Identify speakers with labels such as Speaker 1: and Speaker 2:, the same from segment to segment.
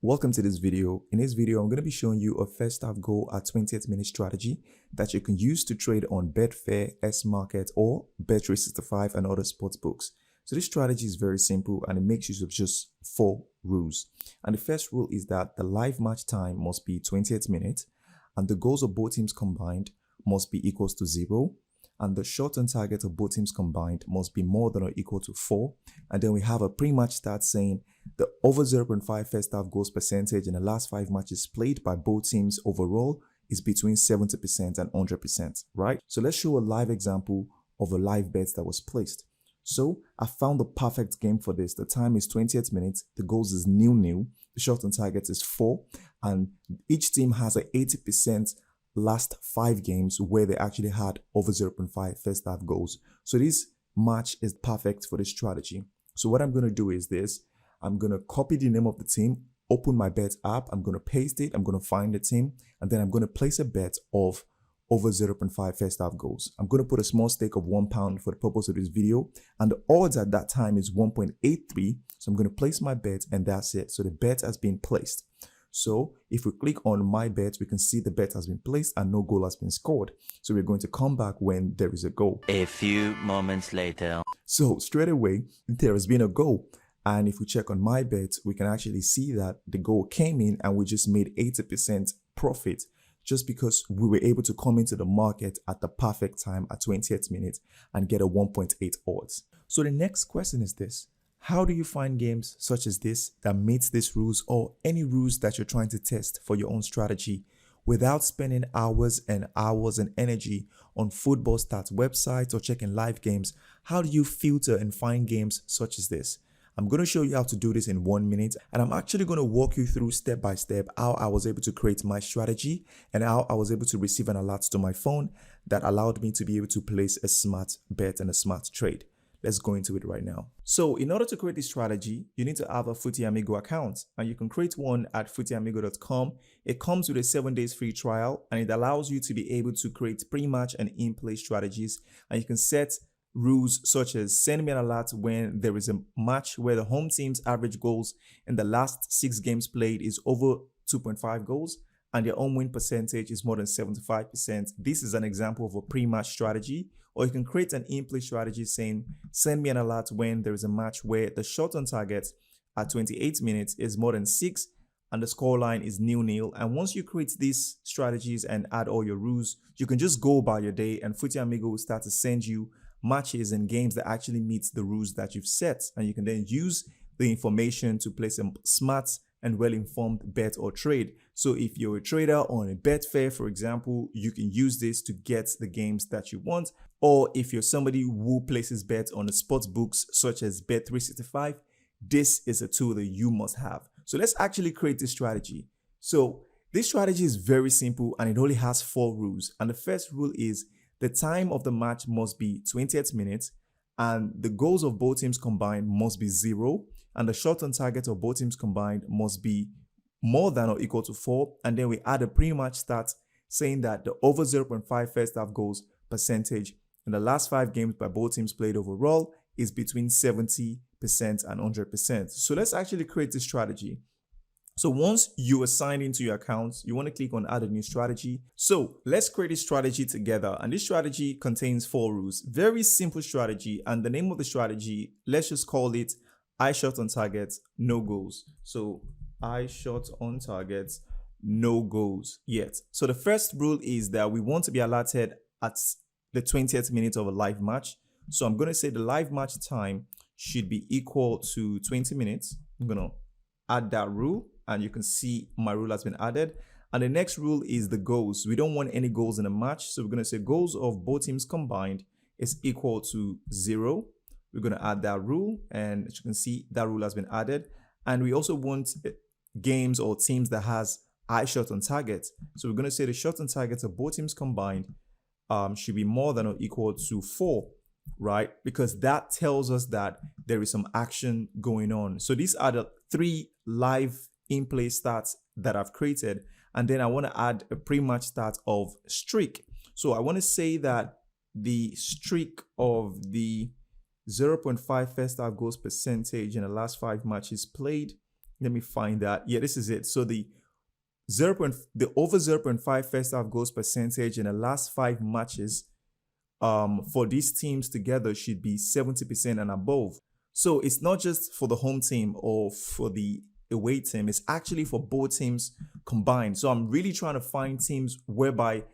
Speaker 1: Welcome to this video. In this video, I'm going to be showing you a first half goal at 20th minute strategy that you can use to trade on Betfair, Smarkets, or Bet365 and other sports books. So this strategy is very simple and it makes use of just 4 rules. And the first rule is that the live match time must be 20th minute and the goals of both teams combined must be equals to 0. And the shot on target of both teams combined must be more than or equal to 4. And then we have a pre-match stat saying the over 0.5 first half goals percentage in the last 5 matches played by both teams overall is between 70% and 100%, right? So let's show a live example of a live bet that was placed. So I found the perfect game for this. The time is 20th minute, the goals is 0-0, the shot on target is 4, and each team has a 80% last 5 games where they actually had over 0.5 first half goals. So this match is perfect for this strategy. So what I'm going to do is this. I'm going to copy the name of the team, open my bet app, I'm going to paste it, I'm going to find the team, and then I'm going to place a bet of over 0.5 first half goals. I'm going to put a small stake of £1 for the purpose of this video, and the odds at that time is 1.83. So I'm going to place my bet and that's it. So the bet has been placed. So if we click on my bet, we can see the bet has been placed and no goal has been scored. So we're going to come back when there is a goal.
Speaker 2: A few moments later.
Speaker 1: So straight away, there has been a goal. And if we check on my bet, we can actually see that the goal came in and we just made 80% profit just because we were able to come into the market at the perfect time at 20th minute and get a 1.8 odds. So the next question is this. How do you find games such as this that meets these rules or any rules that you're trying to test for your own strategy without spending hours and hours and energy on football stats websites or checking live games? How do you filter and find games such as this? I'm going to show you how to do this in 1 minute, and I'm actually going to walk you through step by step how I was able to create my strategy and how I was able to receive an alert to my phone that allowed me to be able to place a smart bet and a smart trade. Let's go into it right now. So in order to create this strategy, you need to have a Footy Amigo account, and you can create one at footyamigo.com. It comes with a 7 days free trial, and it allows you to be able to create pre-match and in-play strategies, and you can set rules such as send me an alert when there is a match where the home team's average goals in the last 6 games played is over 2.5 goals and their own win percentage is more than 75%. This is an example of a pre-match strategy. Or you can create an in-play strategy saying send me an alert when there is a match where the shot on target at 28 minutes is more than 6 and the scoreline is 0-0. And once you create these strategies and add all your rules, you can just go by your day and Footy Amigo will start to send you matches and games that actually meet the rules that you've set, and you can then use the information to place a smart and well-informed bet or trade. So if you're a trader on a Betfair, for example, you can use this to get the games that you want. Or if you're somebody who places bets on the sports books such as Bet365, this is a tool that you must have. So let's actually create this strategy. So this strategy is very simple and it only has 4 rules. And the first rule is the time of the match must be 20th minute and the goals of both teams combined must be 0 and the shot on target of both teams combined must be more than or equal to 4. And then we add a pre-match stat saying that the over 0.5 first half goals percentage in the last 5 games by both teams played overall is between 70% and 100%. So let's actually create this strategy. So once you are signed into your account, you want to click on add a new strategy. So let's create a strategy together. And this strategy contains 4 rules. Very simple strategy. And the name of the strategy, let's just call it I shot on target, no goals. So I shot on target, no goals yet. So the first rule is that we want to be alerted at the 20th minute of a live match. So I'm going to say the live match time should be equal to 20 minutes. I'm going to add that rule. And you can see my rule has been added. And the next rule is the goals. We don't want any goals in a match. So we're going to say goals of both teams combined is equal to 0. We're going to add that rule. And as you can see, that rule has been added. And we also want games or teams that has high shot on target. So we're going to say the shot on target of both teams combined should be more than or equal to 4, right? Because that tells us that there is some action going on. So these are the 3 live in-play stats that I've created, and then I want to add a pre-match stat of streak. So I want to say that the streak of the 0.5 first half goals percentage in the last 5 matches played Let me find that. Yeah, this is it. So the over 0.5 first half goals percentage in the last 5 matches for these teams together should be 70% and above. So it's not just for the home team or for the away team, it's actually for both teams combined. So I'm really trying to find teams whereby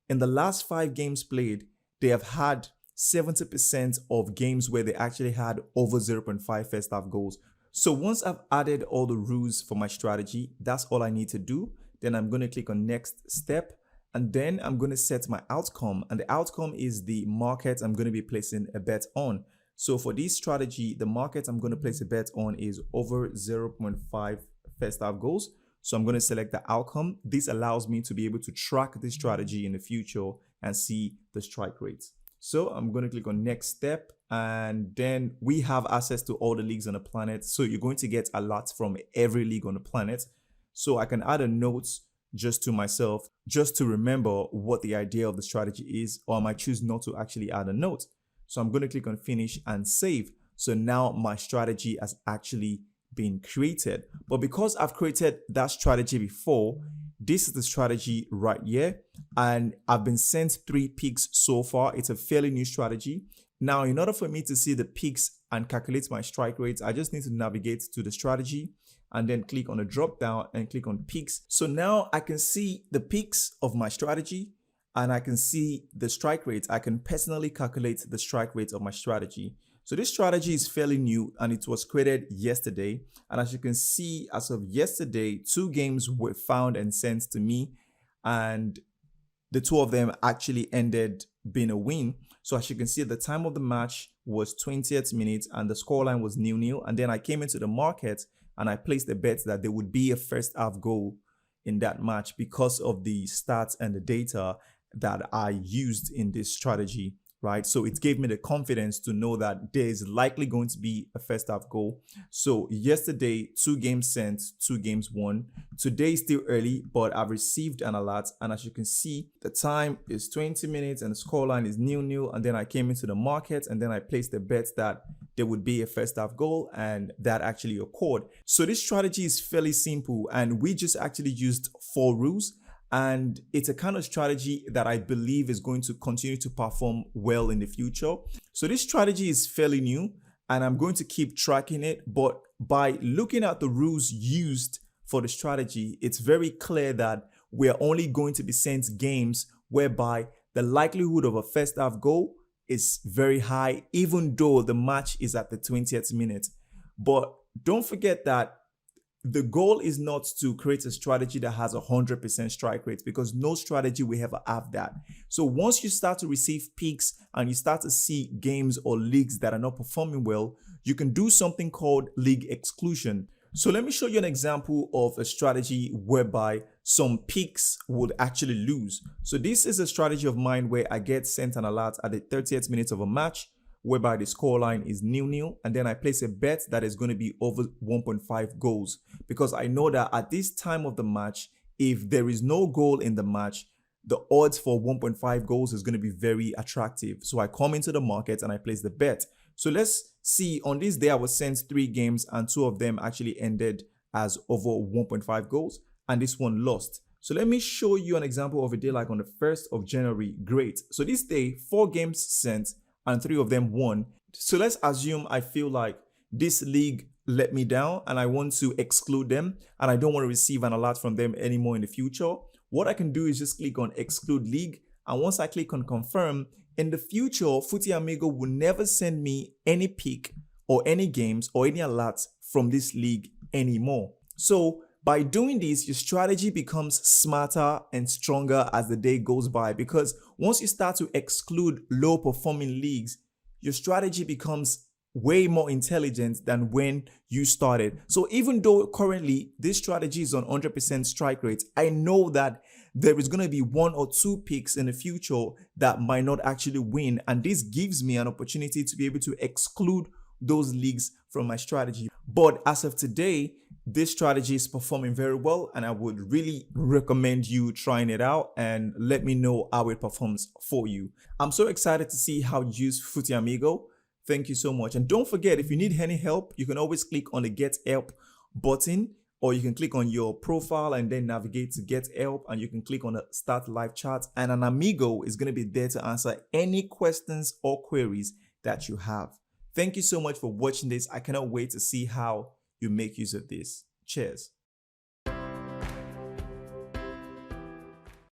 Speaker 1: in the last 5 games played, they have had 70% of games where they actually had over 0.5 first half goals. So once I've added all the rules for my strategy, that's all I need to do. Then I'm going to click on next step, and then I'm going to set my outcome, and the outcome is the market I'm going to be placing a bet on. So for this strategy, the market I'm going to place a bet on is over 0.5 first half goals. So I'm going to select the outcome. This allows me to be able to track this strategy in the future and see the strike rates. So I'm going to click on next step, and then we have access to all the leagues on the planet. So you're going to get alerts from every league on the planet. So I can add a note just to myself, just to remember what the idea of the strategy is, or I might choose not to actually add a note. So I'm going to click on finish and save. So now my strategy has actually been created. But because I've created that strategy before, this is the strategy right here. And I've been sent 3 picks so far. It's a fairly new strategy. Now, in order for me to see the picks and calculate my strike rates, I just need to navigate to the strategy and then click on the drop down and click on picks. So now I can see the picks of my strategy and I can see the strike rates. I can personally calculate the strike rates of my strategy. So this strategy is fairly new and it was created yesterday. And as you can see, as of yesterday, 2 games were found and sent to me, and the 2 of them actually ended being a win. So as you can see, the time of the match was 20th minute and the scoreline was 0-0. And then I came into the market and I placed a bet that there would be a first half goal in that match because of the stats and the data that I used in this strategy, right? So it gave me the confidence to know that there is likely going to be a first half goal. So yesterday, 2 games sent, 2 games won. Today is still early, but I've received an alert. And as you can see, the time is 20 minutes and the scoreline is 0-0. And then I came into the market and then I placed a bet that there would be a first half goal, and that actually occurred. So this strategy is fairly simple, and we just actually used 4 rules. And it's a kind of strategy that I believe is going to continue to perform well in the future. So this strategy is fairly new and I'm going to keep tracking it. But by looking at the rules used for the strategy, it's very clear that we're only going to be sent games whereby the likelihood of a first half goal is very high, even though the match is at the 20th minute. But don't forget that the goal is not to create a strategy that has 100% strike rate, because no strategy will ever have that. So once you start to receive picks and you start to see games or leagues that are not performing well, you can do something called league exclusion. So let me show you an example of a strategy whereby some picks would actually lose. So this is a strategy of mine where I get sent an alert at the 30th minute of a match, whereby the scoreline is 0-0, and then I place a bet that is going to be over 1.5 goals, because I know that at this time of the match, if there is no goal in the match, the odds for 1.5 goals is going to be very attractive. So I come into the market and I place the bet. So let's see, on this day I was sent 3 games and 2 of them actually ended as over 1.5 goals, and this one lost. So let me show you an example of a day like on the 1st of January. Great. So this day, 4 games sent and 3 of them won. So let's assume I feel like this league let me down and I want to exclude them and I don't want to receive an alert from them anymore in the future. What I can do is just click on exclude league, and once I click on confirm, in the future, Footy Amigo will never send me any pick or any games or any alerts from this league anymore. So by doing this, your strategy becomes smarter and stronger as the day goes by, because once you start to exclude low performing leagues, your strategy becomes way more intelligent than when you started. So even though currently this strategy is on 100% strike rate, I know that there is going to be 1 or 2 picks in the future that might not actually win. And this gives me an opportunity to be able to exclude those leagues from my strategy. But as of today, this strategy is performing very well, and I would really recommend you trying it out and let me know how it performs for you. I'm so excited to see how you use Footy Amigo. Thank you so much. And don't forget, if you need any help, you can always click on the Get Help button, or you can click on your profile and then navigate to get help, and you can click on the start live chat, and an Amigo is going to be there to answer any questions or queries that you have. Thank you so much for watching this. I cannot wait to see how you make use of this. Cheers.